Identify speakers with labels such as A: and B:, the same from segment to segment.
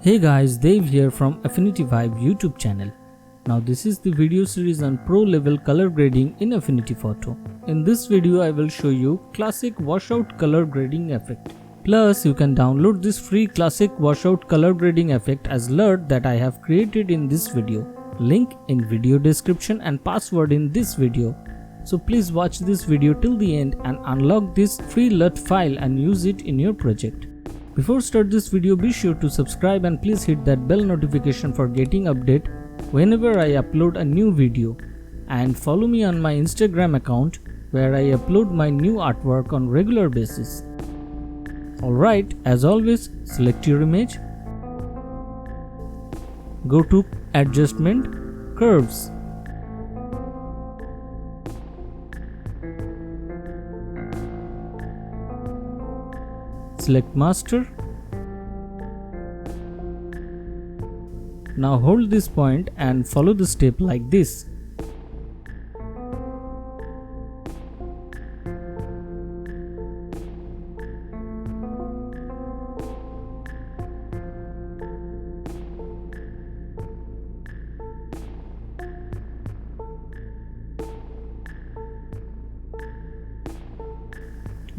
A: Hey guys, Dave here from Affinity Vibe YouTube channel. Now this is the video series on pro level color grading in Affinity Photo. In this video I will show you classic washout color grading effect. Plus you can download this free classic washout color grading effect as LUT that I have created in this video. Link in video description and password in this video. So please watch this video till the end and unlock this free LUT file and use it in your project. Before start this video, be sure to subscribe and please hit that bell notification for getting update whenever I upload a new video, and follow me on my Instagram account where I upload my new artwork on regular basis. Alright, as always, select your image, go to adjustment, curves, select master. Now hold this point and follow the step like this.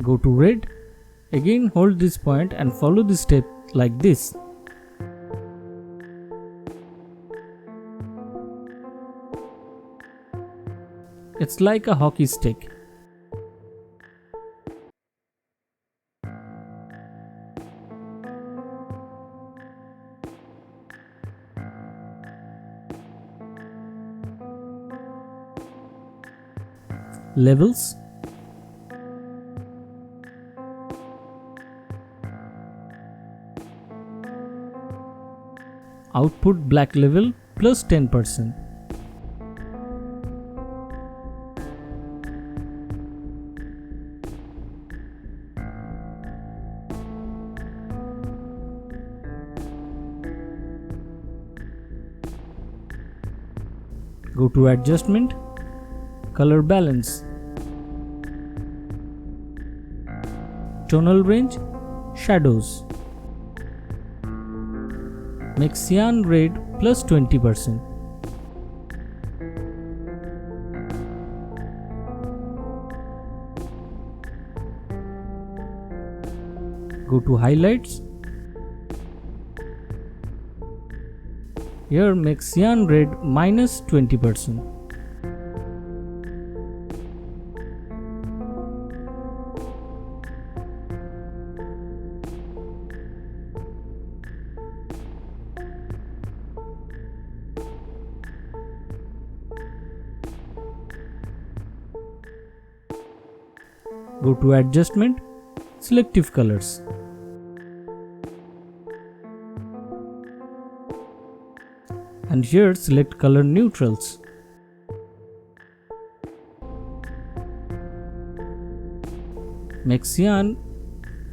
A: Go to red. Again hold this point and follow the step like this. It's like a hockey stick. Levels. Output black level plus 10%. Go to adjustment, color balance, tonal range, shadows. Make cyan red plus 20%. Go to highlights. Here make cyan red minus 20%. Go to adjustment, selective colors. And here select color neutrals. Make cyan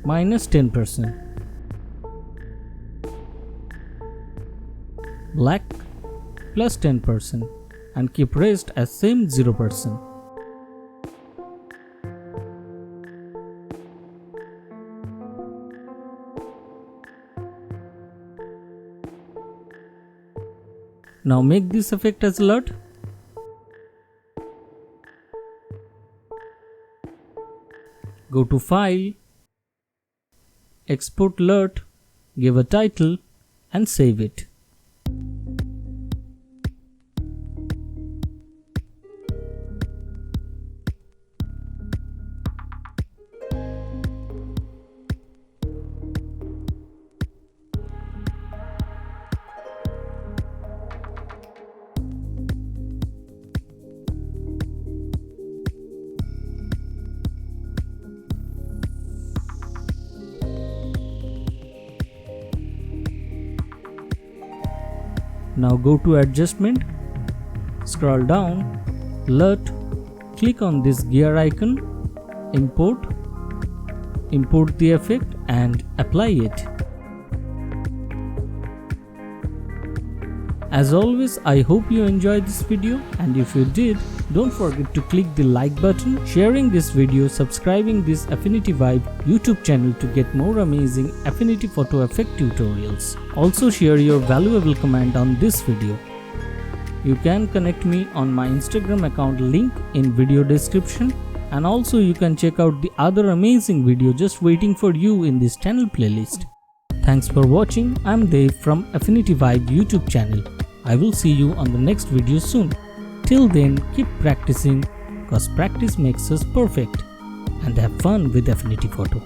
A: minus 10%. Black plus 10% and keep rest as same 0%. Now make this effect as LUT. Go to File, Export LUT, give a title and save it. Now go to adjustment, scroll down, LUT, click on this gear icon, import the effect and apply it. As always, I hope you enjoyed this video, and if you did, don't forget to click the like button, sharing this video, subscribing this Affinity Vibe YouTube channel to get more amazing Affinity Photo effect tutorials. Also share your valuable comment on this video. You can connect me on my Instagram account, link in video description, and also you can check out the other amazing video just waiting for you in this channel playlist. Thanks for watching. I'm Dav from Affinity Vibe YouTube channel. I will see you on the next video soon. Till then, keep practicing, cause practice makes us perfect. And have fun with Affinity Photo.